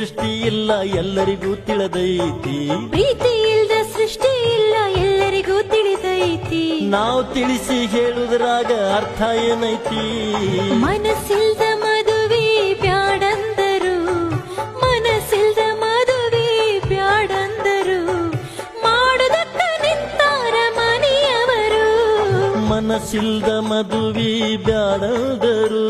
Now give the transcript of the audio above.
ಸೃಷ್ಟಿ ಇಲ್ಲ ಎಲ್ಲರಿಗೂ ತಿಳಿದೈತಿ, ಪ್ರೀತಿ ಇಲ್ದ ಸೃಷ್ಟಿ ಇಲ್ಲ ಎಲ್ಲರಿಗೂ ತಿಳಿದೈತಿ. ನಾವು ತಿಳಿಸಿ ಹೇಳುದ್ರಾಗ ಅರ್ಥ ಏನೈತಿ? ಮನಸ್ಸಿಲ್ದ ಮದುವೆ ಬ್ಯಾಡಂದರು, ಮನಸ್ಸಿಲ್ದ ಮದುವೆ ಬ್ಯಾಡಂದರು, ಮಾಡುದಕ್ಕ ನಿಂತಾರ ಮನೆಯವರು. ಮನಸ್ಸಿಲ್ದ ಮದುವೆ ಬ್ಯಾಡದರು.